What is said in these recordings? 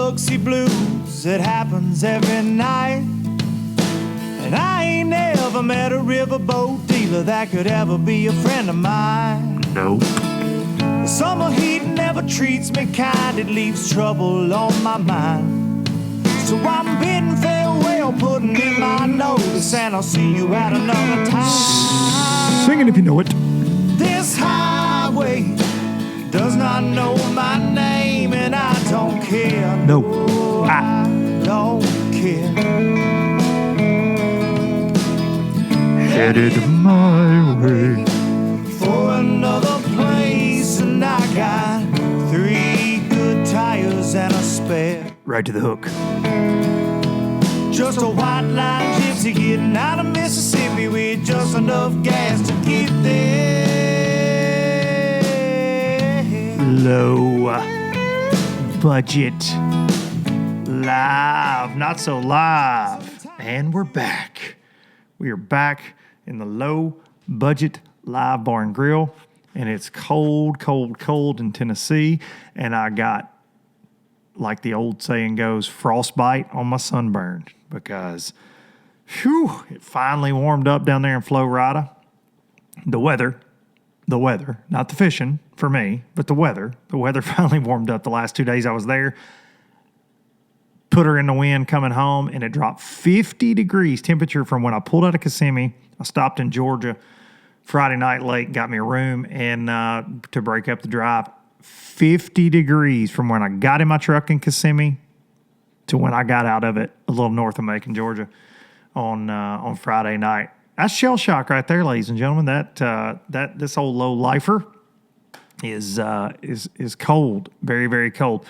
Biloxi blues, it happens every night. And I ain't never met a riverboat dealer that could ever be a friend of mine. Nope. The summer heat never treats me kind, it leaves trouble on my mind. So I'm bidding farewell, putting in my notice, and I'll see you at another time. Sing it if you know it. This highway does not know my name, and I don't care. No. I don't care. Headed my way For another place, and I got 3 good tires and a spare. right to the hook. Just a white line gypsy getting out of Mississippi with just enough gas to get there. Low budget live, not so live, and we're back. We are back in the low budget live bar and grill, and it's cold, cold, cold in Tennessee, and I got, like the old saying goes, frostbite on my sunburn because, whew, it finally warmed up down there in Florida. The weather, not the fishing for me, but the weather finally warmed up the last 2 days I was there. Put her in the wind coming home, and it dropped 50 degrees temperature from when I pulled out of Kissimmee. I stopped in Georgia Friday night late, got me a room, and to break up the drive. 50 degrees from when I got in my truck in Kissimmee to when I got out of it a little north of Macon, Georgia, on Friday night. That's shell shock right there, ladies and gentlemen. That this old low lifer is cold, very, very cold.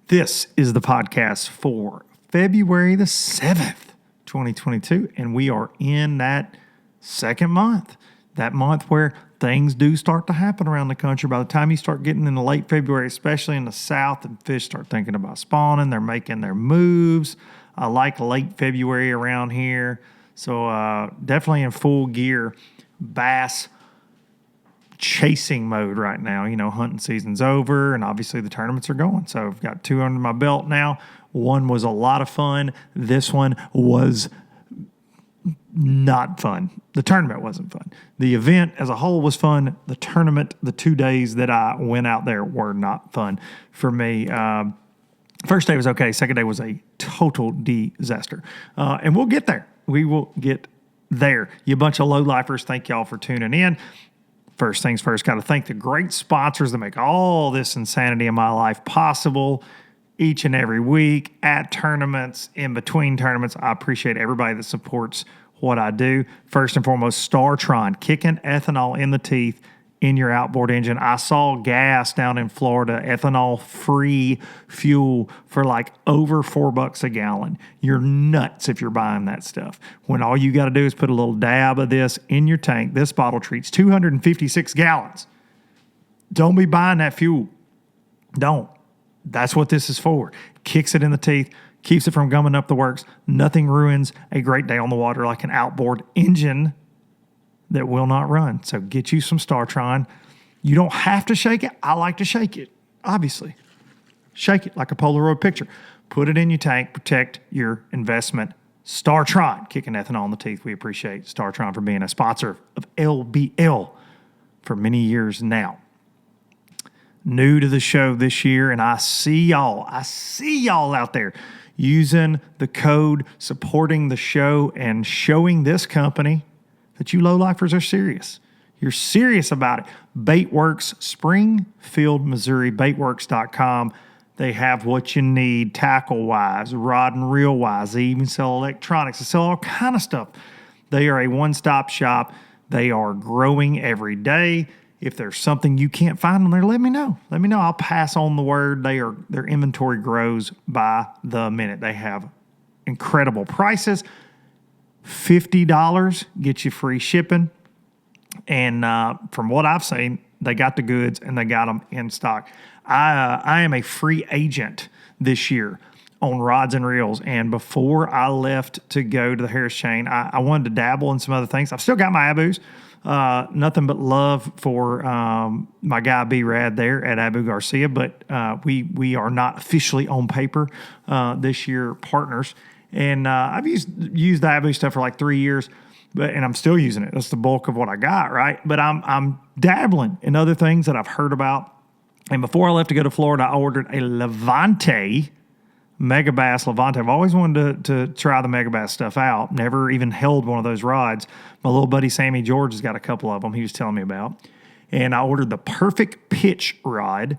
This is the podcast for February the 7th, 2022, and we are in that second month, that month where things do start to happen around the country. By the time you start getting into late February, especially in the South, and fish start thinking about spawning, they're making their moves. I like late February around here, so definitely in full gear bass chasing mode right now. You know, hunting season's over, and obviously the tournaments are going. So I've got 2 under my belt now. One was a lot of fun. This one was not fun. The tournament wasn't fun. The event as a whole was fun. The tournament, the 2 days that I went out there were not fun for me. First day was okay. Second day was a total disaster. And we'll get there. We will get there. You bunch of low-lifers, thank y'all for tuning in. First things first, got to thank the great sponsors that make all this insanity in my life possible each and every week at tournaments, in between tournaments. I appreciate everybody that supports what I do. First and foremost, StarTron, kicking ethanol in the teeth in your outboard engine. I saw gas down in Florida, ethanol-free fuel for like over $4 a gallon. You're nuts if you're buying that stuff. When all you got to do is put a little dab of this in your tank. This bottle treats 256 gallons. Don't be buying that fuel. Don't. That's what this is for. Kicks it in the teeth, keeps it from gumming up the works. Nothing ruins a great day on the water like an outboard engine that will not run. So get you some StarTron. You don't have to shake it. I like to shake it, obviously. Shake it like a Polaroid picture. Put it in your tank. Protect your investment. StarTron, kicking ethanol in the teeth. We appreciate StarTron for being a sponsor of LBL for many years now. New to the show this year, and I see y'all out there using the code, supporting the show, and showing this company that you low-lifers are serious. You're serious about it. Baitworks, Springfield, Missouri, baitworks.com. They have what you need tackle-wise, rod and reel-wise. They even sell electronics. They sell all kind of stuff. They are a one-stop shop. They are growing every day. If there's something you can't find on there, let me know. Let me know. I'll pass on the word. Their inventory grows by the minute. They have incredible prices. $50 gets you free shipping. And from what I've seen, they got the goods and they got them in stock. I am a free agent this year on rods and reels. And before I left to go to the Harris Chain, I wanted to dabble in some other things. I've still got my Abus. Nothing but love for my guy B-Rad there at Abu Garcia, but we are not officially on paper this year partners. And I've used the Abu stuff for like 3 years, and I'm still using it. That's the bulk of what I got, right? But I'm dabbling in other things that I've heard about. And before I left to go to Florida, I ordered a Levante Megabass Levante. I've always wanted to try the Megabass stuff out. Never even held one of those rods. My little buddy Sammy George has got a couple of them he was telling me about. And I ordered the Perfect Pitch rod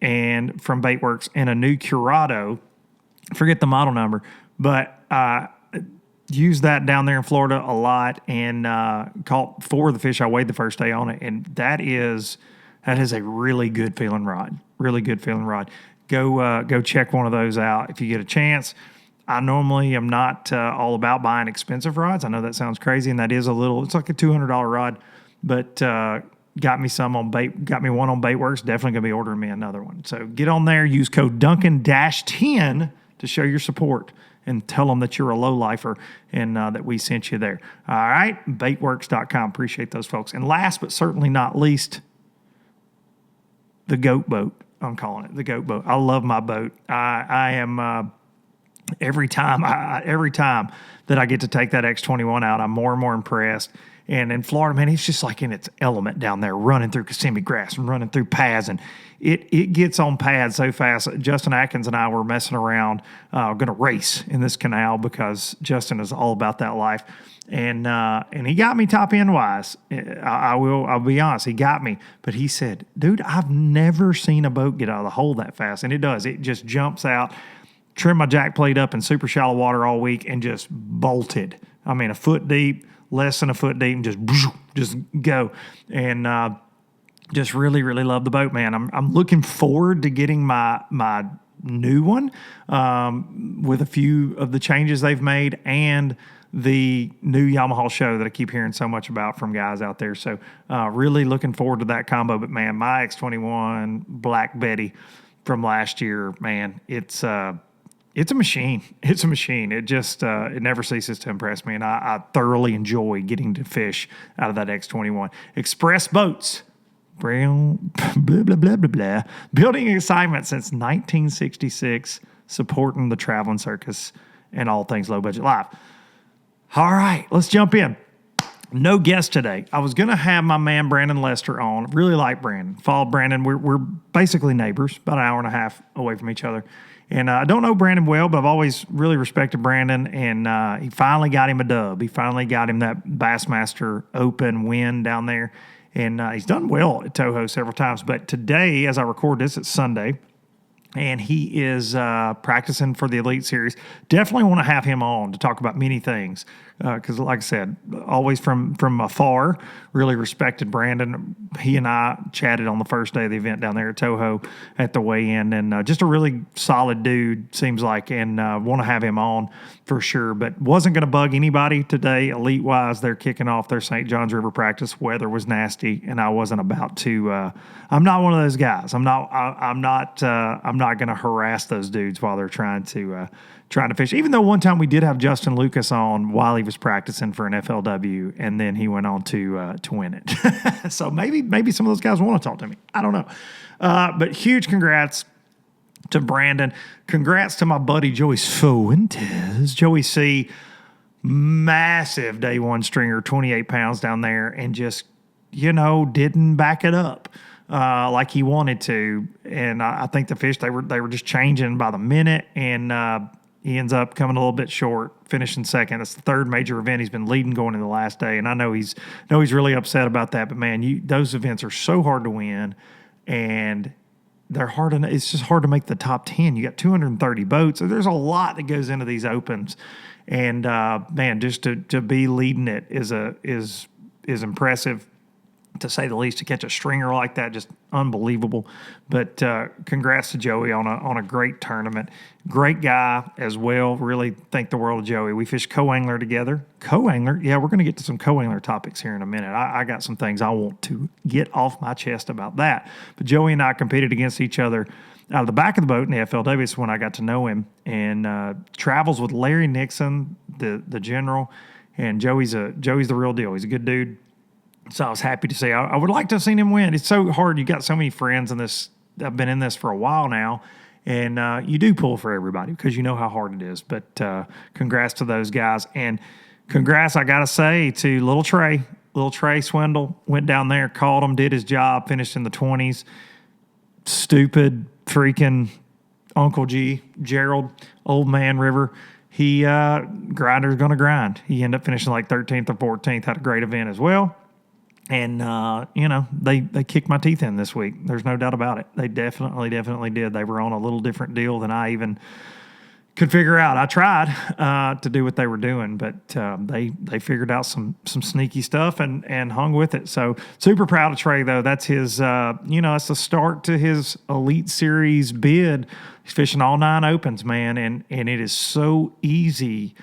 and from Baitworks and a new Curado. Forget the model number, but used that down there in Florida a lot and caught 4 of the fish I weighed the first day on it. And that is a really good feeling rod. Really good feeling rod. Go check one of those out if you get a chance. I normally am not all about buying expensive rods. I know that sounds crazy, and that is it's like a $200 rod, but got me one on Baitworks. Definitely going to be ordering me another one. So get on there, use code Duncan-10 to show your support and tell them that you're a low-lifer and that we sent you there. All right, baitworks.com. Appreciate those folks. And last but certainly not least, the Goat Boat. I'm calling it the Goat Boat. I love my boat. I am every time that I get to take that X21 out, I'm more and more impressed. And in Florida, man, it's just like in its element down there, running through Kissimmee grass and running through paths, and it gets on paths so fast. Justin Atkins and I were messing around, going to race in this canal because Justin is all about that life. And he got me top end wise. I'll be honest, he got me. But he said, dude, I've never seen a boat get out of the hole that fast. And it does. It just jumps out. Trimmed my jack plate up in super shallow water all week and just bolted. I mean, a foot deep, less than a foot deep, and just go. And just really, really love the boat, man. I'm looking forward to getting my new one with a few of the changes they've made and the new Yamaha show that I keep hearing so much about from guys out there. So really looking forward to that combo. But, man, my X21 Black Betty from last year, man, it's a machine. It's a machine. It just it never ceases to impress me, and I thoroughly enjoy getting to fish out of that X21. Express Boats, blah, blah, blah, blah, blah. Building excitement since 1966, supporting the traveling circus and all things low budget life. All right, let's jump in. No guest today. I was going to have my man Brandon Lester on. Really like Brandon. Followed Brandon. We're basically neighbors, about an hour and a half away from each other. And I don't know Brandon well, but I've always really respected Brandon. And he finally got him a dub. He finally got him that Bassmaster Open win down there. And he's done well at Toho several times. But today, as I record this, it's Sunday. And he is practicing for the Elite Series. Definitely want to have him on to talk about many things. Because, like I said, always from afar, really respected Brandon. He and I chatted on the first day of the event down there at Toho at the weigh-in. And just a really solid dude, seems like, and want to have him on for sure. But wasn't going to bug anybody today. Elite-wise, they're kicking off their St. Johns River practice. Weather was nasty, and I wasn't about to I'm not one of those guys. I'm not going to harass those dudes while they're trying to fish. Even though one time we did have Justin Lucas on while he was practicing for an FLW, and then he went on to win it. So maybe some of those guys want to talk to me. I don't know. But huge congrats to Brandon. Congrats to my buddy Joey Fuentes. Joey C, massive day one stringer, 28 pounds down there, and just, didn't back it up like he wanted to. And I think the fish, they were just changing by the minute, and he ends up coming a little bit short, finishing second. That's the third major event he's been leading going into the last day, and I know he's really upset about that. But man, those events are so hard to win, and they're hard. It's just hard to make the top 10. You got 230 boats, so there's a lot that goes into these opens, and man, just to be leading it is impressive, to say the least. To catch a stringer like that, just unbelievable. But congrats to Joey on a great tournament. Great guy as well. Really think the world of Joey. We fished co-angler together. Co-angler, yeah, we're going to get to some co-angler topics here in a minute. I got some things I want to get off my chest about that. But Joey and I competed against each other out of the back of the boat in the FLW is when I got to know him, and travels with Larry Nixon, the general, and Joey's the real deal. He's a good dude. So I was happy to say I would like to have seen him win. It's so hard. You got so many friends in this. I've been in this for a while now, and you do pull for everybody because you know how hard it is. But congrats to those guys, and congrats, I got to say, to Little Trey. Little Trey Swindle went down there, called him, did his job, finished in the 20s. Stupid freaking Uncle G, Gerald, Old Man River. He, grinder's going to grind. He ended up finishing like 13th or 14th, had a great event as well. And, they kicked my teeth in this week. There's no doubt about it. They definitely did. They were on a little different deal than I even could figure out. I tried to do what they were doing, but they figured out some sneaky stuff and hung with it. So super proud of Trey, though. That's his, that's the start to his Elite Series bid. He's fishing all 9 opens, man, and it is so easy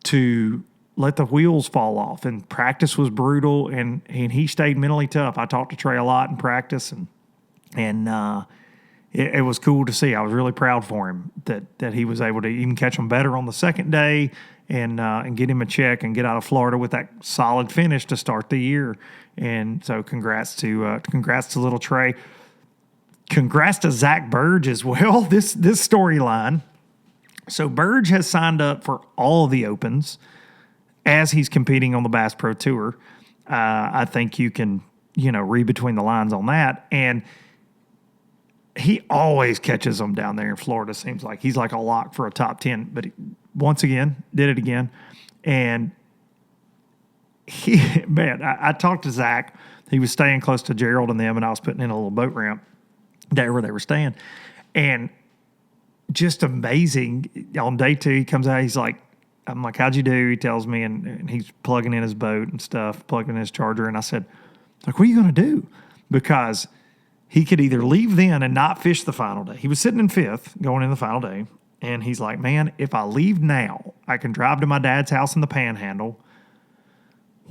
to let the wheels fall off. And practice was brutal, and he stayed mentally tough. I talked to Trey a lot in practice, and it was cool to see. I was really proud for him that he was able to even catch them better on the second day and get him a check and get out of Florida with that solid finish to start the year. And so congrats to little Trey. Congrats to Zach Burge as well. This storyline. So Burge has signed up for all of the opens as he's competing on the Bass Pro Tour. I think you can, read between the lines on that. And he always catches them down there in Florida. Seems like he's like a lock for a top 10. But once again, did it again. And I talked to Zach. He was staying close to Gerald and them, and I was putting in a little boat ramp there where they were staying. And just amazing. On day 2, he comes out. I'm like, how'd you do? He tells me, and he's plugging in his boat and stuff, plugging in his charger. And I said, what are you going to do? Because he could either leave then and not fish the final day. He was sitting in 5th going in the final day. And he's like, man, if I leave now, I can drive to my dad's house in the Panhandle,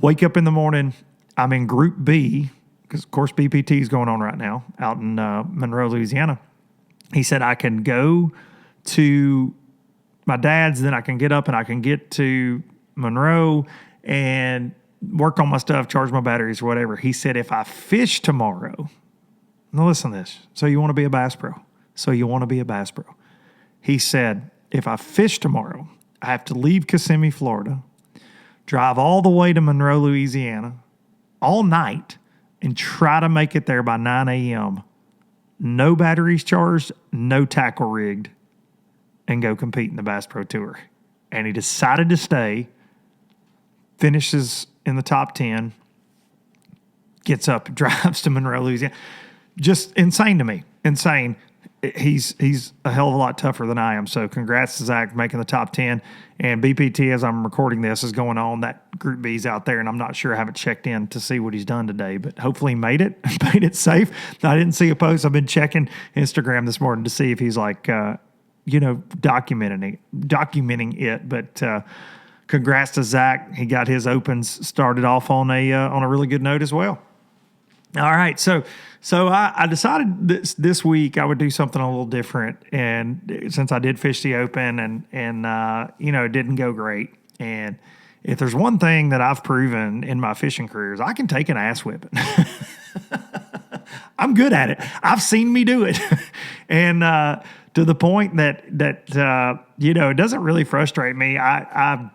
wake up in the morning, I'm in Group B, because, of course, BPT is going on right now out in Monroe, Louisiana. He said, I can go to my dad's, then I can get up and I can get to Monroe and work on my stuff, charge my batteries or whatever. He said, if I fish tomorrow, now listen to this. So you want to be a Bass Pro. He said, if I fish tomorrow, I have to leave Kissimmee, Florida, drive all the way to Monroe, Louisiana, all night, and try to make it there by 9 a.m. No batteries charged, no tackle rigged, and go compete in the Bass Pro Tour. And he decided to stay, finishes in the top 10, gets up, drives to Monroe, Louisiana. Just insane to me. Insane. He's a hell of a lot tougher than I am. So congrats to Zach making the top 10. And BPT, as I'm recording this, is going on. That Group B's out there, and I'm not sure. I haven't checked in to see what he's done today, but hopefully he made it safe. I didn't see a post. I've been checking Instagram this morning to see if he's documenting it. But congrats to Zach. He got his opens started off on a really good note as well. All right, so I decided this week I would do something a little different, and since I did fish the Open and it didn't go great, and if there's one thing that I've proven in my fishing career is I can take an ass whipping. I'm good at it. I've seen me do it, and to the point that it doesn't really frustrate me. I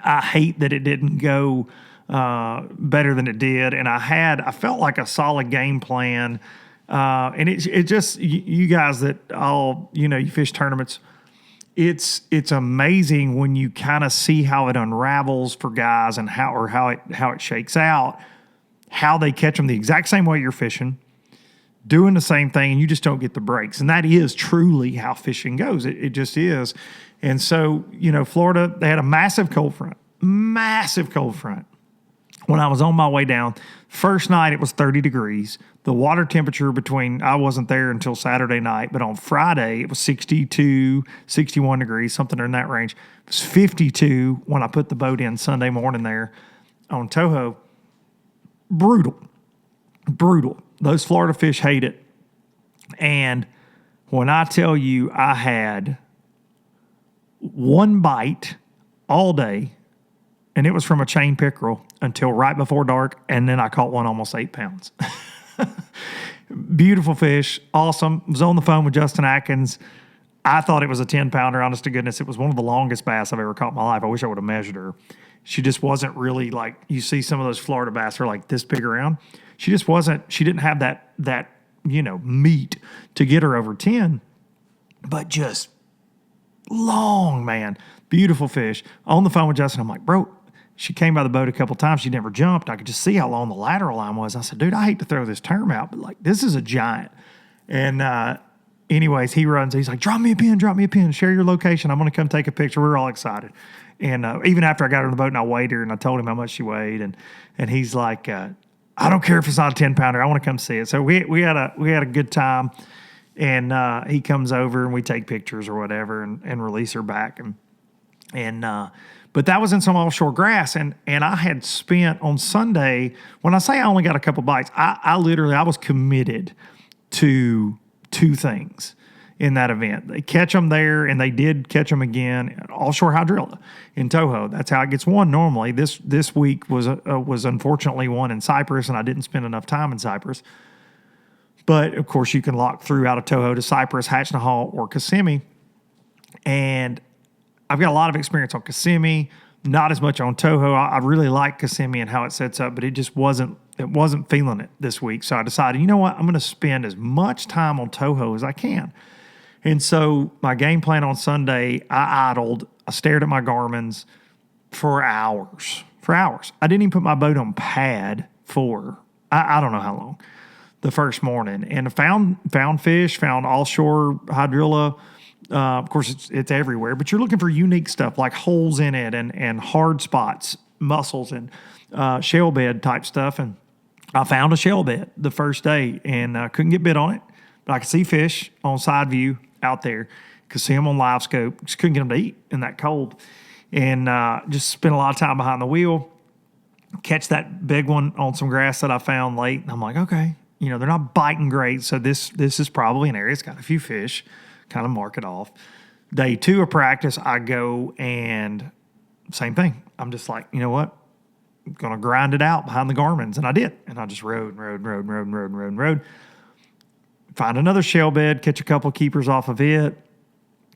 hate that it didn't go better than it did, and I felt like a solid game plan, and it just you guys that all you fish tournaments, it's amazing when you kind of see how it unravels for guys and how it shakes out, how they catch them the exact same way you're fishing, doing the same thing, and you just don't get the breaks, and that is truly how fishing goes. It just is, and so Florida, they had a massive cold front. When I was on my way down, first night it was 30 degrees. The water temperature I wasn't there until Saturday night, but on Friday it was 62, 61 degrees, something in that range. It was 52 when I put the boat in Sunday morning there on Toho. Brutal. Those Florida fish hate it. And When I tell you I had one bite all day, and it was from a chain pickerel until right before dark, and then I caught one almost 8 pounds. Beautiful fish, awesome. Was on the phone with Justin Atkins. I thought it was a 10-pounder, honest to goodness. It was one of the longest bass I've ever caught in my life. I wish I would have measured her. She just wasn't really like, you see some of those Florida bass are like this big around. She just wasn't, she didn't have that meat to get her over 10, but just long, man. Beautiful fish. On the phone with Justin, I'm like, bro, she came by the boat a couple times. She never jumped. I could just see how long the lateral line was. I said, dude, I hate to throw this term out, but like, this is a giant. And anyways, he runs. He's like, drop me a pin, share your location. I'm going to come take a picture. We're all excited. And even after I got her in the boat and I weighed her and I told him how much she weighed, and he's like, I don't care if it's not a 10-pounder. I want to come see it. So we had a good time. And he comes over and we take pictures or whatever and release her back. But that was in some offshore grass. And I had spent on Sunday, when I say I only got a couple bites, I was committed to 2 things in that event. They catch them there, and they did catch them again, offshore hydrilla in Toho. That's how it gets won normally. This week was unfortunately one in Cyprus, and I didn't spend enough time in Cyprus. But, of course, you can lock through out of Toho to Cyprus, Hatchnahal, or Kissimmee. And I've got a lot of experience on Kissimmee, not as much on Toho. I really like Kissimmee and how it sets up, but it just wasn't feeling it this week. So I decided, you know what, I'm going to spend as much time on Toho as I can. And so my game plan on Sunday, I idled. I stared at my Garmin's for hours. I didn't even put my boat on pad for, I don't know how long, the first morning. And found fish, found offshore hydrilla. Of course, it's everywhere, but you're looking for unique stuff like holes in it and hard spots, mussels and shell bed type stuff. And I found a shell bed the first day and couldn't get bit on it, but I could see fish on side view out there, could see them on live scope, just couldn't get them to eat in that cold. And just spent a lot of time behind the wheel, catch that big one on some grass that I found late. And I'm like, okay, they're not biting great. So this is probably an area that's got a few fish, kind of mark it off. Day 2 of practice, I go and same thing. I'm just like, you know what? I'm going to grind it out behind the Garmin's. And I did. And I just rode. Find another shell bed, catch a couple keepers off of it.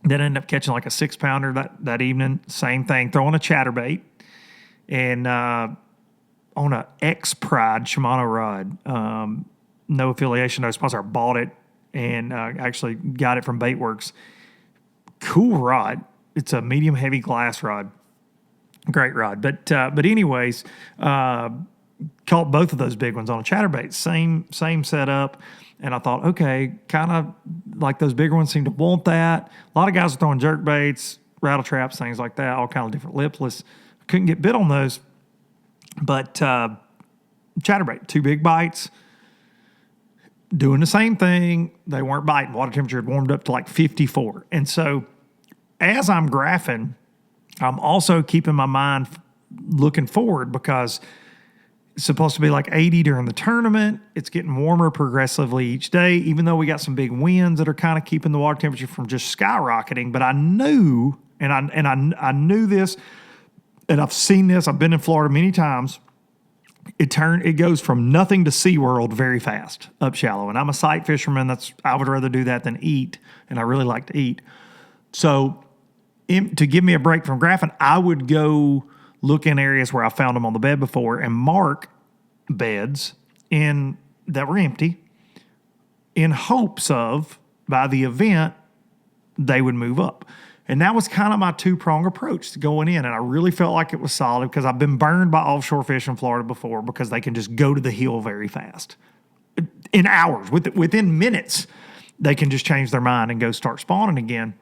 Then end up catching like a 6-pounder that evening. Same thing, throwing a chatterbait. And on a X-Pride Shimano rod. No affiliation, no sponsor. I bought it and actually got it from Baitworks. Cool rod. It's a medium heavy glass rod. Great rod. But anyways, caught both of those big ones on a chatterbait. Same setup. And I thought, okay, kind of like those bigger ones seem to want that. A lot of guys are throwing jerk baits, rattle traps, things like that, all kind of different lipless. Couldn't get bit on those. But chatterbait, 2 big bites, doing the same thing. They weren't biting. Water temperature had warmed up to like 54. And so as I'm graphing, I'm also keeping my mind looking forward because it's supposed to be like 80 during the tournament. It's getting warmer progressively each day, even though we got some big winds that are kind of keeping the water temperature from just skyrocketing. But I knew, and I knew this, and I've seen this. I've been in Florida many times. It goes from nothing to SeaWorld very fast up shallow. And I'm a sight fisherman. I would rather do that than eat, and I really like to eat. So to give me a break from graphing, I would go look in areas where I found them on the bed before and mark beds that were empty in hopes of, by the event, they would move up. And that was kind of my 2-prong approach to going in. And I really felt like it was solid because I've been burned by offshore fish in Florida before because they can just go to the hill very fast. In hours, within minutes, they can just change their mind and go start spawning again.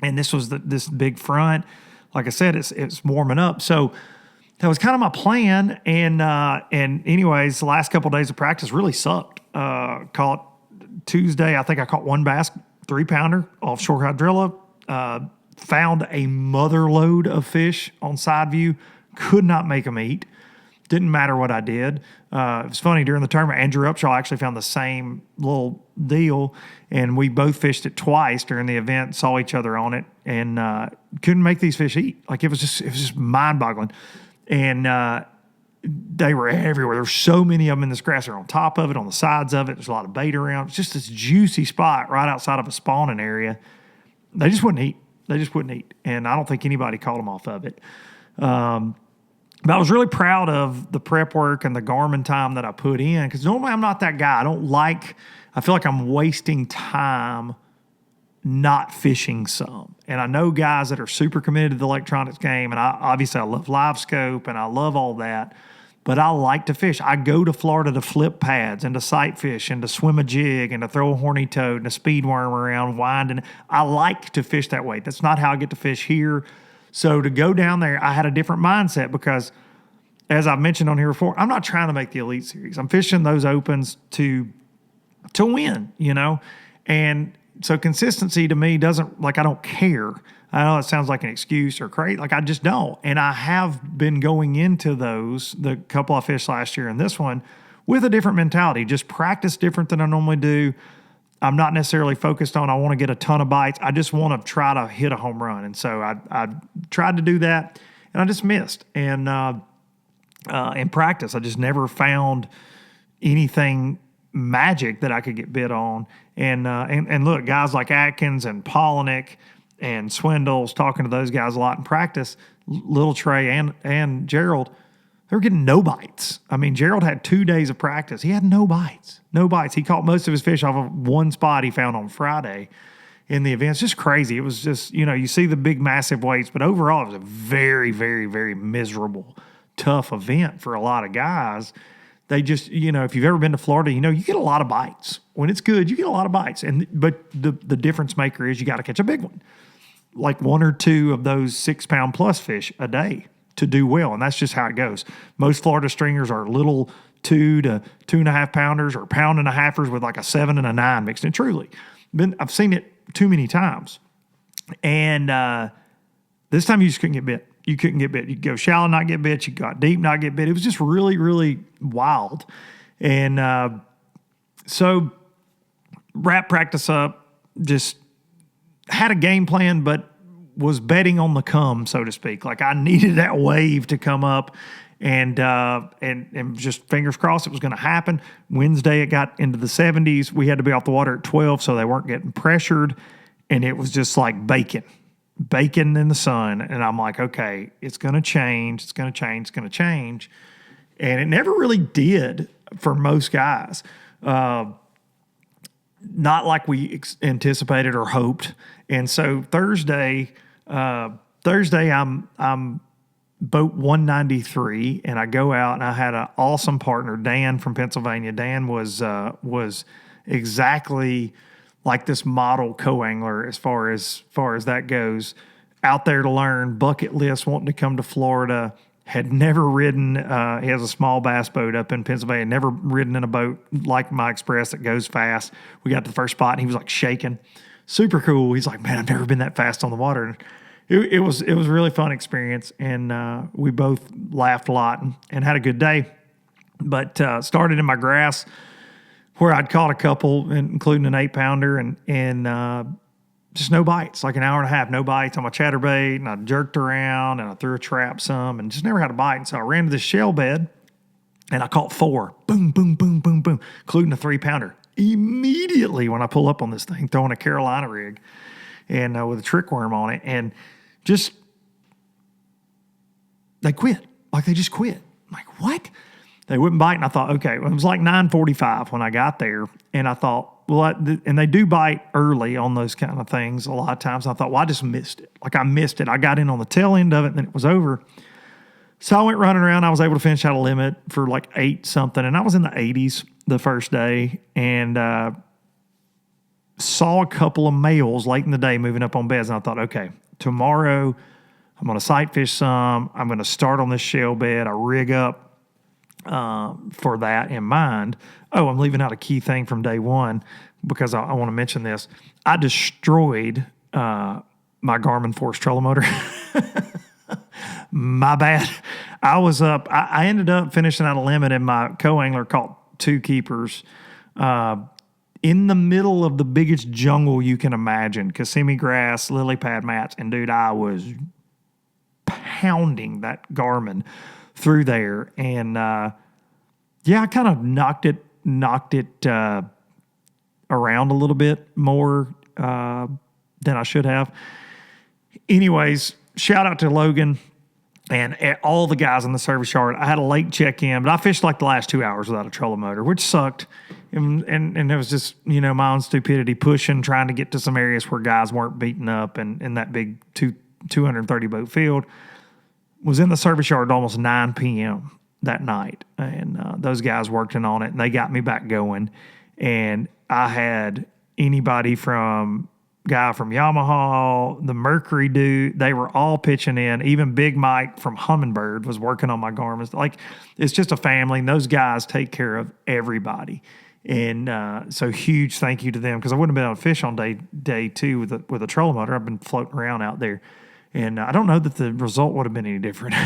And this was this big front. Like I said, it's warming up. So that was kind of my plan. And anyways, the last couple of days of practice really sucked. Caught Tuesday, I think I caught 1 bass, 3-pounder, offshore hydrilla. Found a mother load of fish on side view. Could not make them eat. Didn't matter what I did. It was funny, during the tournament, Andrew Upshaw actually found the same little deal, and we both fished it twice during the event, saw each other on it, and couldn't make these fish eat. Like, it was just mind-boggling. And they were everywhere. There were so many of them in this grass. They're on top of it, on the sides of it. There's a lot of bait around. It's just this juicy spot right outside of a spawning area. They just wouldn't eat. And I don't think anybody caught them off of it. But I was really proud of the prep work and the Garmin time that I put in, because normally I'm not that guy. I feel like I'm wasting time not fishing some. And I know guys that are super committed to the electronics game, and obviously I love live scope and I love all that, but I like to fish. I go to Florida to flip pads and to sight fish and to swim a jig and to throw a horny toad and a speed worm around, winding. I like to fish that way. That's not how I get to fish here. So to go down there, I had a different mindset, because, as I've mentioned on here before, I'm not trying to make the Elite Series. I'm fishing those Opens to win, And so consistency to me doesn't, like, I don't care. I know it sounds like an excuse or crazy. Like, I just don't. And I have been going into those, the couple I fished last year and this one, with a different mentality. Just practice different than I normally do. I'm not necessarily focused on I want to get a ton of bites. I just want to try to hit a home run. And so I tried to do that, and I just missed. And in practice, I just never found anything magic that I could get bit on. And look, guys like Atkins and Polinick and Swindles, talking to those guys a lot in practice, Little Trey and Gerald, they were getting no bites. I mean, Gerald had 2 days of practice. He had no bites. He caught most of his fish off of one spot he found on Friday in the event. It's just crazy. It was just, you see the big, massive weights, but overall it was a very, very, very miserable, tough event for a lot of guys. They just, if you've ever been to Florida, you get a lot of bites. When it's good, you get a lot of bites. But the difference maker is you got to catch a big one, like 1 or 2 of those 6-pound plus fish a day to do well. And that's just how it goes. Most Florida stringers are little 2 to 2.5 pounders or pound and a halfers with like a 7 and a 9 mixed in. Truly, I've seen it too many times. And this time you just couldn't get bit. You couldn't get bit. You go shallow, not get bit. You got deep, not get bit. It was just really, really wild. And so wrap practice up, just had a game plan, but was betting on the come, so to speak. Like, I needed that wave to come up, and just fingers crossed it was going to happen. Wednesday, it got into the 70s. We had to be off the water at 12, so they weren't getting pressured, and it was just like bacon in the sun. And I'm like, okay, it's going to change. And it never really did for most guys. Not like we anticipated or hoped. And so Thursday I'm boat 193, and I go out, and I had an awesome partner, Dan from Pennsylvania. Dan was exactly like this model co-angler as far as that goes. Out there to learn, bucket list, wanting to come to Florida, had never ridden. He has a small bass boat up in Pennsylvania, never ridden in a boat like my Express that goes fast. We got to the first spot, and he was like shaking. Super cool. He's like, man, I've never been that fast on the water. It was a really fun experience, and we both laughed a lot and had a good day. But started in my grass where I'd caught a couple, including an 8-pounder, and just no bites, like an hour and a half, no bites on my chatterbait, and I jerked around, and I threw a trap some, and just never had a bite. And so I ran to this shell bed, and I caught 4. Boom, boom, boom, boom, boom, including a 3-pounder. Immediately when I pull up on this thing, throwing a Carolina rig, and with a trick worm on it, and just, they quit. Like, they just quit. I'm like, what? They wouldn't bite, and I thought, okay, well, it was like 9:45 when I got there, and I thought, well, and they do bite early on those kind of things a lot of times. I thought, well, I just missed it. Like, I missed it. I got in on the tail end of it, and then it was over. So I went running around. I was able to finish out a limit for like 8-something, and I was in the 80s the first day, and saw a couple of males late in the day moving up on beds, and I thought, okay, tomorrow I'm going to sight fish some. I'm going to start on this shell bed. I rig up for that in mind. Oh, I'm leaving out a key thing from day one because I want to mention this. I destroyed my Garmin Force trolling motor. My bad. I was up. I ended up finishing out a limit, and my co-angler caught 2 keepers in the middle of the biggest jungle you can imagine. Kissimmee grass, lily pad mats, and dude, I was pounding that Garmin through there, and yeah, I kind of knocked it around a little bit more than I should have. Anyways, shout out to Logan and all the guys in the service yard. I had a late check-in, but I fished like the last 2 hours without a trolling motor, which sucked. And it was just, my own stupidity pushing, trying to get to some areas where guys weren't beaten up, and in that big 230 boat field. Was in the service yard at almost 9 p.m. that night, and those guys working on it, and they got me back going. And I had anybody from guy from Yamaha, the Mercury dude, they were all pitching in. Even Big Mike from Humminbird was working on my Garmin. Like, it's just a family, and those guys take care of everybody. And so huge thank you to them, because I wouldn't have been able to fish on day 2 with a trolling motor. I've been floating around out there. And I don't know that the result would have been any different,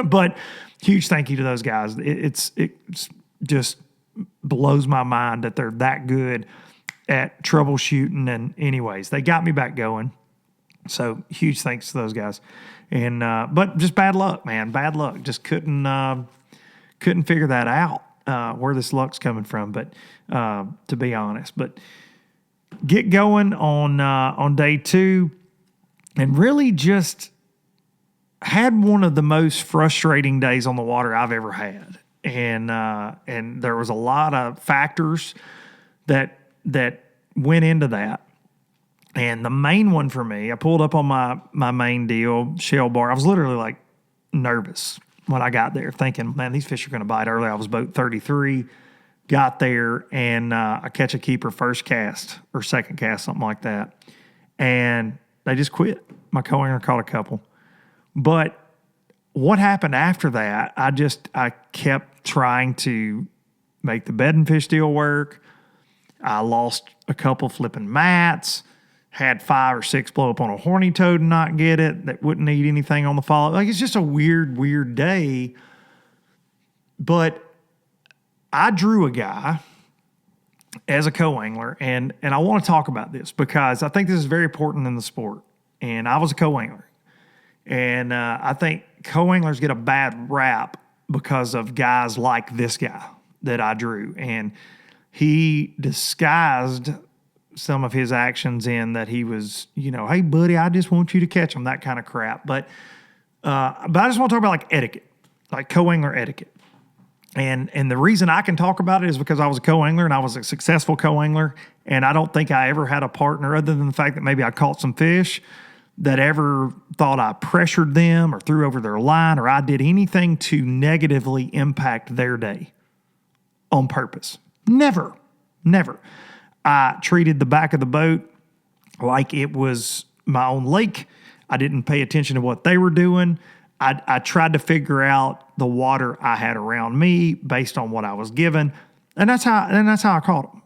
but huge thank you to those guys. It's just blows my mind that they're that good at troubleshooting. And anyways, they got me back going. So huge thanks to those guys. And but just bad luck, man. Bad luck. Just couldn't figure that out, where this luck's coming from. But to be honest, but get going on day 2. And really just had one of the most frustrating days on the water I've ever had. And there was a lot of factors that went into that. And the main one for me, I pulled up on my main deal, shell bar. I was literally like nervous when I got there, thinking, man, these fish are going to bite early. I was boat 33, got there, and I catch a keeper first cast or second cast, something like that. And they just quit. My co-angler caught a couple. But what happened after that, I kept trying to make the bedding fish deal work. I lost a couple flipping mats, had 5 or 6 blow up on a horny toad and not get it, that wouldn't eat anything on the follow. Like, it's just a weird day. But I drew a guy as a co-angler, and I want to talk about this because I think this is very important in the sport. And I was a co-angler. And I think co-anglers get a bad rap because of guys like this guy that I drew. And he disguised some of his actions in that he was, hey, buddy, I just want you to catch them, that kind of crap. But I just want to talk about like etiquette, like co-angler etiquette. And the reason I can talk about it is because I was a co-angler, and I was a successful co-angler, and I don't think I ever had a partner, other than the fact that maybe I caught some fish, that ever thought I pressured them or threw over their line or I did anything to negatively impact their day on purpose. Never. I treated the back of the boat like it was my own lake. I didn't pay attention to what they were doing. I tried to figure out the water I had around me based on what I was given, and that's how I caught them.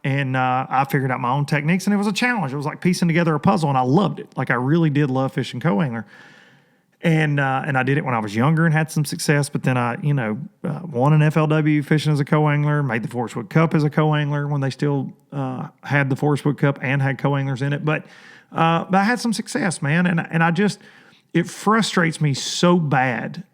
And I figured out my own techniques, and it was a challenge. It was like piecing together a puzzle, and I loved it. Like, I really did love fishing co-angler. And I did it when I was younger and had some success, but then I, won an FLW fishing as a co-angler, made the Forest Wood Cup as a co-angler when they still had the Forest Wood Cup and had co-anglers in it. But I had some success, man, and I just, it frustrates me so bad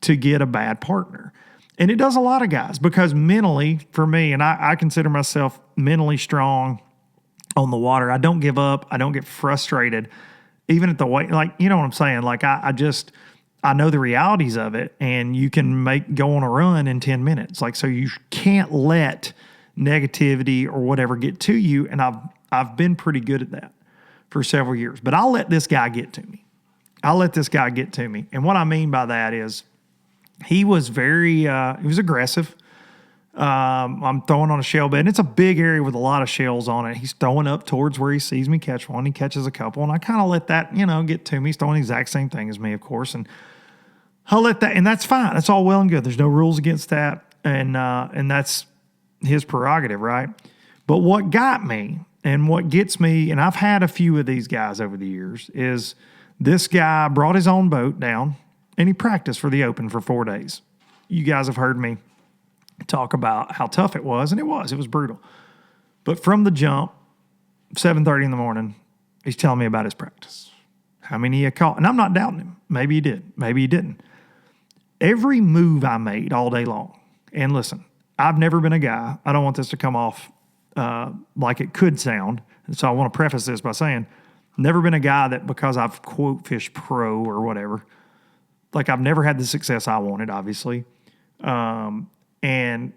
to get a bad partner. And it does a lot of guys, because mentally, for me, and I consider myself mentally strong on the water. I don't give up. I don't get frustrated, even at the weight. Like, you know what I'm saying? Like, I know the realities of it, and you can go on a run in 10 minutes. Like, so you can't let negativity or whatever get to you. And I've been pretty good at that for several years. But I'll let this guy get to me. And what I mean by that is, he was he was aggressive. I'm throwing on a shell bed, and it's a big area with a lot of shells on it. He's throwing up towards where he sees me catch one. He catches a couple, and I kind of let that, get to me. He's throwing the exact same thing as me, of course, and I'll let that, and that's fine. That's all well and good. There's no rules against that, and that's his prerogative, right? But what got me, and what gets me, and I've had a few of these guys over the years, is this guy brought his own boat down, and he practiced for the Open for 4 days. You guys have heard me talk about how tough it was, and it was brutal. But from the jump, 7:30 in the morning, he's telling me about his practice. How many he caught. And I'm not doubting him. Maybe he did. Maybe he didn't. Every move I made all day long, and listen, I've never been a guy, I don't want this to come off like it could sound, and so I want to preface this by saying, never been a guy that because I've quote fished pro or whatever, like I've never had the success I wanted, obviously. And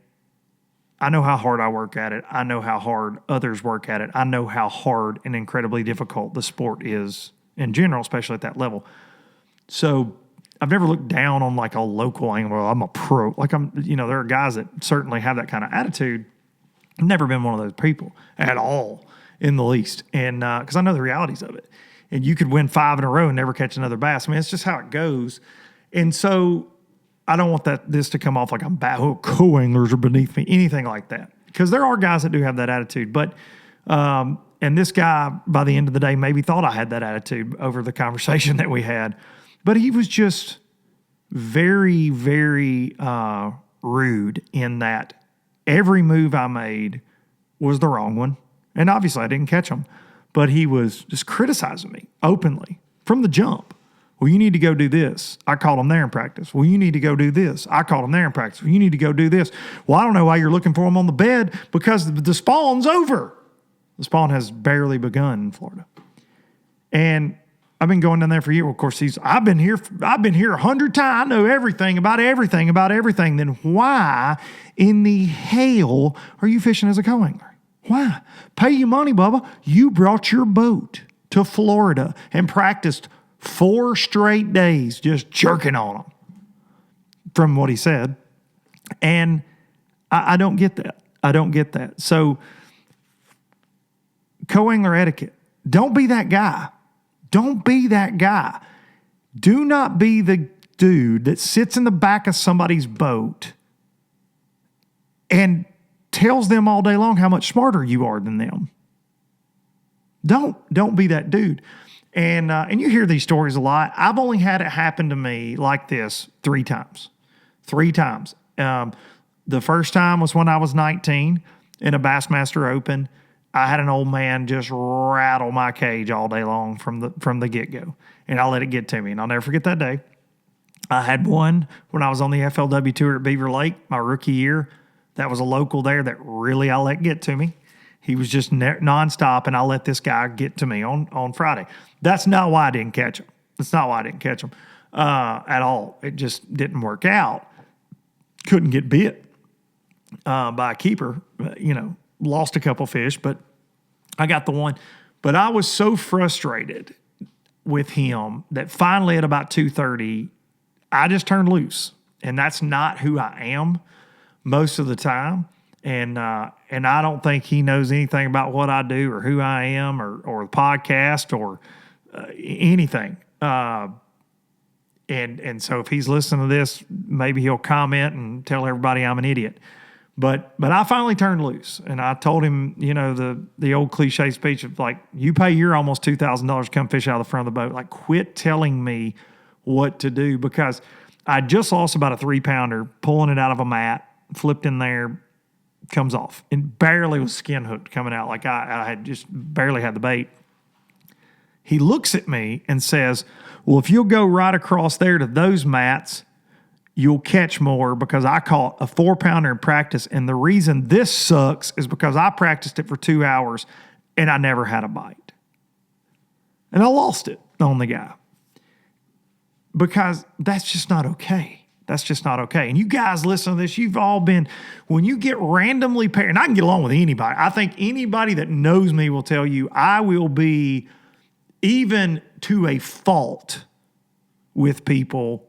I know how hard I work at it. I know how hard others work at it. I know how hard and incredibly difficult the sport is in general, especially at that level. So I've never looked down on like a local angler. Well, I'm a pro. Like there are guys that certainly have that kind of attitude. I've never been one of those people at all in the least. And because I know the realities of it. And you could win 5 in a row and never catch another bass. I mean, it's just how it goes. And so I don't want this to come off like I'm bad. Oh, co-anglers are beneath me, anything like that. Because there are guys that do have that attitude. But, and this guy, by the end of the day, maybe thought I had that attitude over the conversation that we had. But he was just very, very rude in that every move I made was the wrong one. And obviously I didn't catch him. But he was just criticizing me openly from the jump. Well, you need to go do this. I caught him there in practice. Well, you need to go do this. I caught him there in practice. Well, you need to go do this. Well, I don't know why you're looking for him on the bed because the spawn's over. The spawn has barely begun in Florida. And I've been going down there for a year. Well, of course, I've been here 100 times. I know everything. Then why in the hell are you fishing as a co-angler? Why? Pay you money, Bubba. You brought your boat to Florida and practiced 4 straight days just jerking on them, from what he said. And I don't get that. So co-angler etiquette. Don't be that guy. Don't be that guy. Do not be the dude that sits in the back of somebody's boat and tells them all day long how much smarter you are than them. Don't be that dude. And you hear these stories a lot. I've only had it happen to me like this 3 times. 3 times. The first time was when I was 19 in a Bassmaster Open. I had an old man just rattle my cage all day long from the get-go. And I let it get to me. And I'll never forget that day. I had one when I was on the FLW tour at Beaver Lake, my rookie year. That was a local there that really I let get to me. He was just nonstop, and I let this guy get to me on Friday. That's not why I didn't catch him. That's not why I didn't catch him at all. It just didn't work out. Couldn't get bit by a keeper. Lost a couple fish, but I got the one. But I was so frustrated with him that finally at about 2:30, I just turned loose. And that's not who I am most of the time. And I don't think he knows anything about what I do or who I am or the podcast or anything. And so if he's listening to this, maybe he'll comment and tell everybody I'm an idiot. But I finally turned loose, and I told him, the old cliche speech of like, you pay your almost $2,000 to come fish out of the front of the boat. Like, quit telling me what to do, because I just lost about a 3-pounder pulling it out of a mat, flipped in there, comes off, and barely was skin hooked coming out. Like I had just barely had the bait. He looks at me and says, well, if you'll go right across there to those mats, you'll catch more, because I caught a 4-pounder in practice. And the reason this sucks is because I practiced it for 2 hours and I never had a bite. And I lost it on the guy, because that's just not okay. That's just not okay. And you guys listen to this, you've all been, when you get randomly paired, and I can get along with anybody. I think anybody that knows me will tell you I will be, even to a fault with people,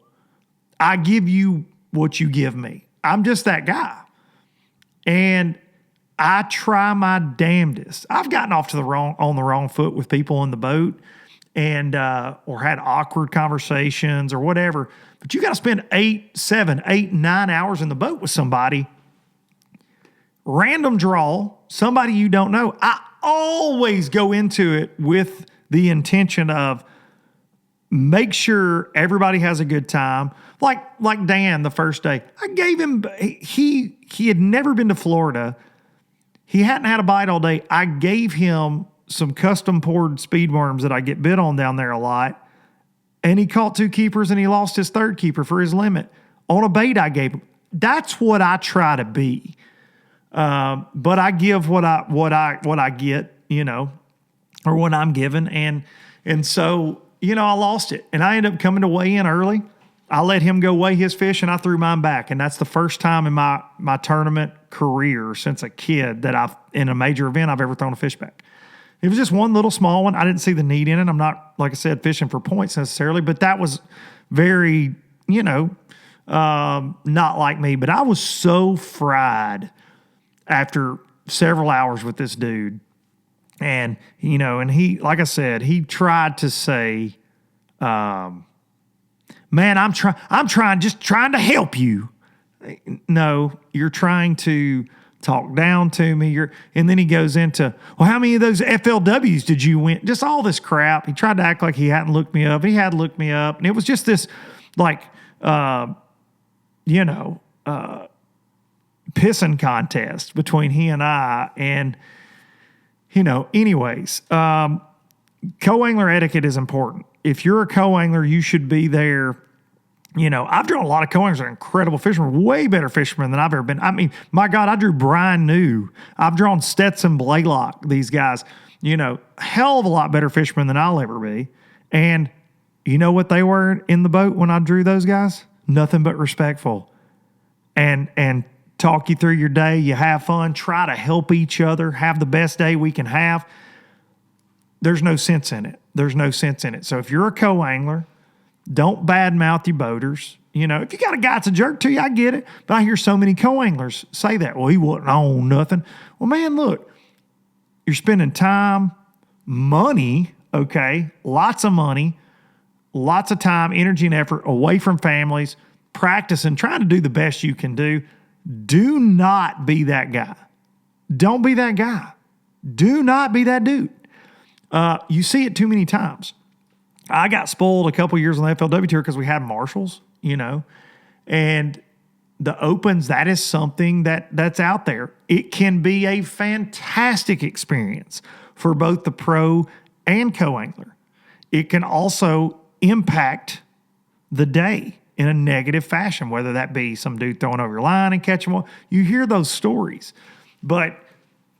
I give you what you give me. I'm just that guy. And I try my damnedest. I've gotten off on the wrong foot with people in the boat, and or had awkward conversations or whatever. But you got to spend 8, 7, 8, 9 hours in the boat with somebody. Random draw, somebody you don't know. I always go into it with the intention of, make sure everybody has a good time. Like Dan, the first day, I gave him, he had never been to Florida. He hadn't had a bite all day. I gave him some custom poured speed worms that I get bit on down there a lot. And he caught 2 keepers and he lost his 3rd keeper for his limit on a bait I gave him. That's what I try to be. But I give what I get, or what I'm given. And so, I lost it. And I ended up coming to weigh in early. I let him go weigh his fish and I threw mine back. And that's the first time in my tournament career since a kid that in a major event, I've ever thrown a fish back. It was just one little small one. I didn't see the need in it. I'm not, like I said, fishing for points necessarily, but that was very, not like me. But I was so fried after several hours with this dude. And, and he, like I said, he tried to say, man, I'm just trying to help you. No, you're trying to talk down to me. And then he goes into, well, how many of those FLWs did you win? Just all this crap. He tried to act like he hadn't looked me up. He had looked me up. And it was just this pissing contest between he and I. And, anyways, co-angler etiquette is important. If you're a co-angler, you should be there. I've drawn a lot of co-anglers that are incredible fishermen, way better fishermen than I've ever been. I mean, my God, I drew Brian New. I've drawn Stetson Blaylock, these guys, hell of a lot better fishermen than I'll ever be. And you know what they were in the boat when I drew those guys? Nothing but respectful. And talk you through your day. You have fun. Try to help each other. Have the best day we can have. There's no sense in it. So if you're a co-angler, don't badmouth your boaters. If you got a guy that's a jerk to you, I get it. But I hear so many co-anglers say that. Well, he wouldn't own nothing. Well, man, look, you're spending time, money, okay, lots of money, lots of time, energy, and effort away from families, practicing, trying to do the best you can do. Do not be that guy. Don't be that guy. Do not be that dude. You see it too many times. I got spoiled a couple years on the FLW tour because we had marshals, and the opens, that is something that's out there. It can be a fantastic experience for both the pro and co-angler. It can also impact the day in a negative fashion, whether that be some dude throwing over your line and catching one. You hear those stories. But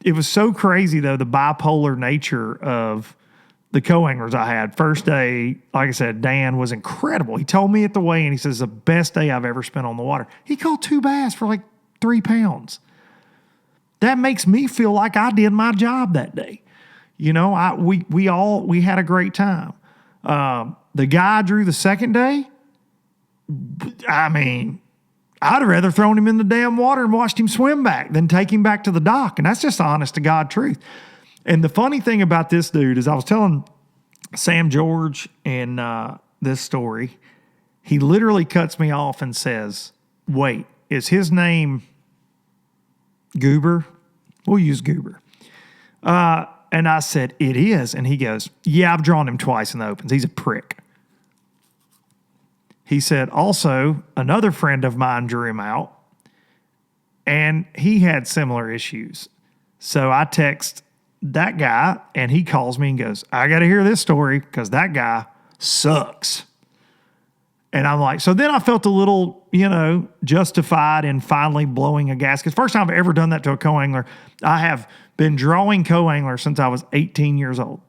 it was so crazy, though, the bipolar nature of the co-anglers I had. First day, like I said, Dan was incredible. He told me at the weigh-in, he says, the best day I've ever spent on the water. He caught 2 bass for like 3 pounds. That makes me feel like I did my job that day. We had a great time. The guy I drew the second day, I mean, I'd have rather thrown him in the damn water and watched him swim back than take him back to the dock. And that's just the honest to God truth. And the funny thing about this dude is I was telling Sam George in this story, he literally cuts me off and says, wait, is his name Goober? We'll use Goober. And I said, it is. And he goes, yeah, I've drawn him twice in the opens. He's a prick. He said, also, another friend of mine drew him out, and he had similar issues. So I text that guy, and he calls me and goes, I got to hear this story because that guy sucks. And I'm like, so then I felt a little, justified in finally blowing a gasket. First time I've ever done that to a co-angler. I have been drawing co-anglers since I was 18 years old.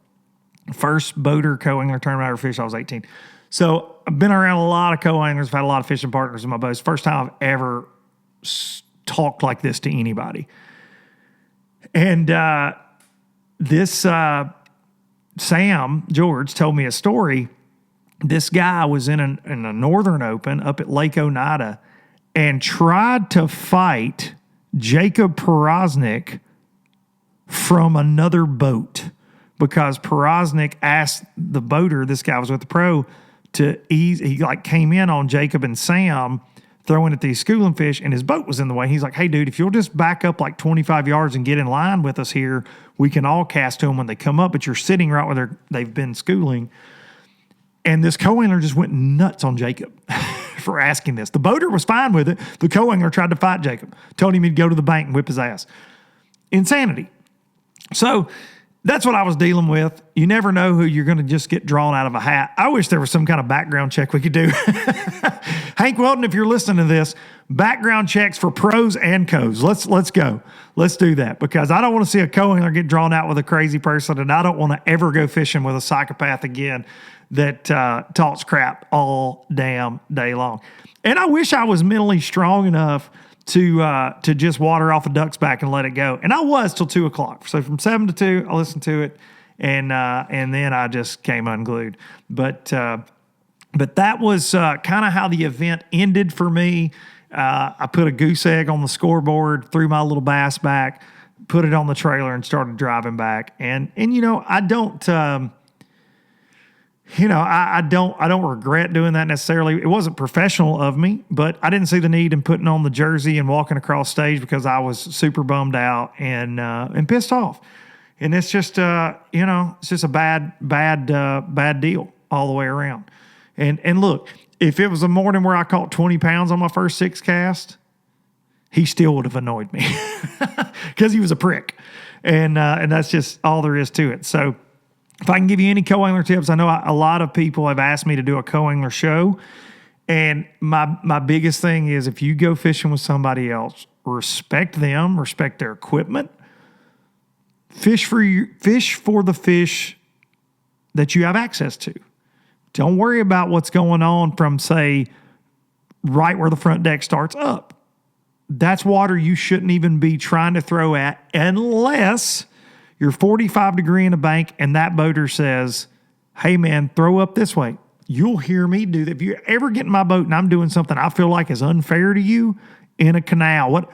First boater co-angler tournament I ever fished, I was 18. So I've been around a lot of co-anglers. I've had a lot of fishing partners in my boats. First time I've ever talked like this to anybody. And this Sam George told me a story. This guy was in a Northern Open up at Lake Oneida and tried to fight Jacob Porosnik from another boat because Porosnik asked the boater, this guy was with the pro, to ease. He came in on Jacob and Sam throwing at these schooling fish, and his boat was in the way. He's like, hey, dude, if you'll just back up like 25 yards and get in line with us here, we can all cast to them when they come up, but you're sitting right where they've been schooling. And this co-angler just went nuts on Jacob for asking this. The boater was fine with it. The co-angler tried to fight Jacob, told him he'd go to the bank and whip his ass. Insanity. So that's what I was dealing with. You never know who you're going to just get drawn out of a hat. I wish there was some kind of background check we could do. Hank Weldon, if you're listening to this, background checks for pros and cos. Let's go. Let's do that, because I don't want to see a co-angler get drawn out with a crazy person, and I don't want to ever go fishing with a psychopath again that talks crap all damn day long. And I wish I was mentally strong enough to just water off a duck's back and let it go. And I was till 2 o'clock. So from 7 to 2, I listened to it, and then I just came unglued. But that was kind of how the event ended for me. I put a goose egg on the scoreboard, threw my little bass back, put it on the trailer, and started driving back. And I don't. I don't regret doing that necessarily. It wasn't professional of me, but I didn't see the need in putting on the jersey and walking across stage because I was super bummed out and pissed off. And it's just, it's just a bad deal all the way around. And look, if it was a morning where I caught 20 pounds on my first 6 casts, he still would have annoyed me because he was a prick. And that's just all there is to it. So, if I can give you any co-angler tips, I know a lot of people have asked me to do a co-angler show. And my biggest thing is, if you go fishing with somebody else, respect them, respect their equipment. Fish for the fish that you have access to. Don't worry about what's going on from, say, right where the front deck starts up. That's water you shouldn't even be trying to throw at unless you're 45 degree in a bank and that boater says, hey man, throw up this way. You'll hear me do that. If you ever get in my boat and I'm doing something I feel like is unfair to you in a canal,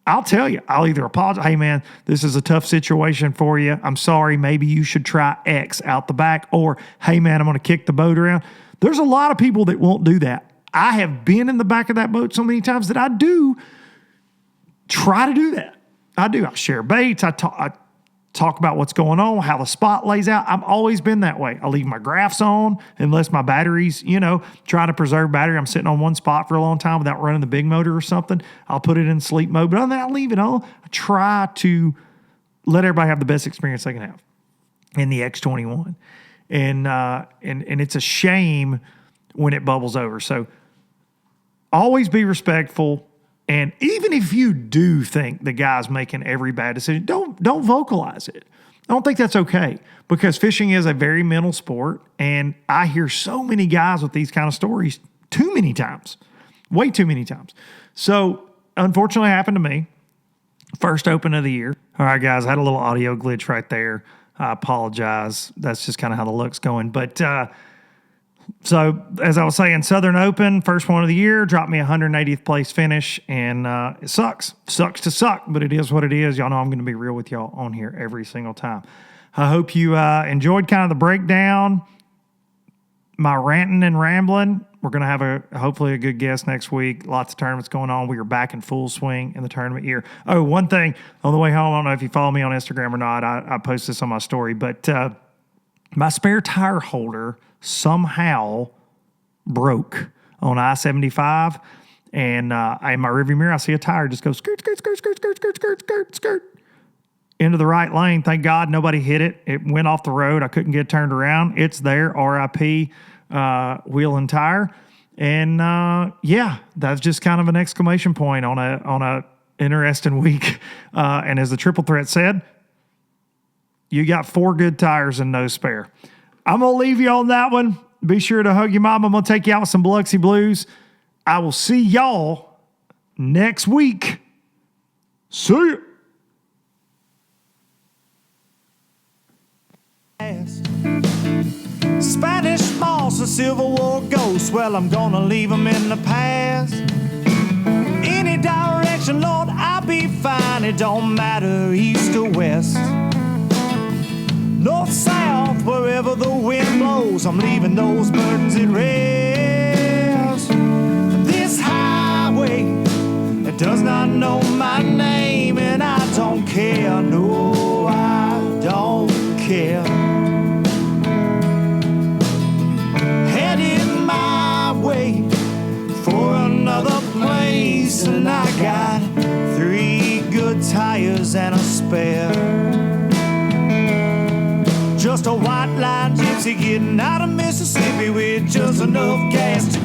I'll tell you, I'll either apologize, hey man, this is a tough situation for you. I'm sorry, maybe you should try X out the back, or hey man, I'm going to kick the boat around. There's a lot of people that won't do that. I have been in the back of that boat so many times that I do try to do that. I do. I share baits. I talk about what's going on, how the spot lays out. I've always been that way. I leave my graphs on unless my battery's, trying to preserve battery. I'm sitting on one spot for a long time without running the big motor or something. I'll put it in sleep mode, but other than that, I leave it on. I try to let everybody have the best experience they can have in the X21. And it's a shame when it bubbles over. So always be respectful. And even if you do think the guy's making every bad decision, don't vocalize it. I don't think that's okay, because fishing is a very mental sport, and I hear so many guys with these kind of stories too many times, way too many times. So unfortunately, it happened to me. First open of the year. All right, guys, I had a little audio glitch right there. I apologize. That's just kind of how the look's going. But so, as I was saying, Southern Open, first one of the year, dropped me 180th place finish, and it sucks. Sucks to suck, but it is what it is. Y'all know I'm going to be real with y'all on here every single time. I hope you enjoyed kind of the breakdown, my ranting and rambling. We're going to have hopefully a good guest next week. Lots of tournaments going on. We are back in full swing in the tournament year. Oh, one thing on the way home, I don't know if you follow me on Instagram or not. I posted this on my story, but my spare tire holder somehow broke on I-75, and in my rearview mirror, I see a tire just go skirt, skirt, skirt, skirt, skirt, skirt, skirt, skirt, skirt, into the right lane. Thank God nobody hit it. It went off the road. I couldn't get turned around. It's there, RIP, wheel and tire. And that's just kind of an exclamation point on a interesting week. And as the triple threat said, you got 4 good tires and no spare. I'm going to leave you on that one. Be sure to hug your mom. I'm going to take you out with some Biloxi Blues. I will see y'all next week. See ya. Spanish moss and Civil War ghosts, well, I'm gonna leave them in the past. Any direction, Lord, I'll be fine. It don't matter east or west, north, south, wherever the wind blows, I'm leaving those burdens at rest. This highway, it does not know my name, and I don't care, no, I don't care. spare. Just a white line gypsy getting out of Mississippi with just enough gas to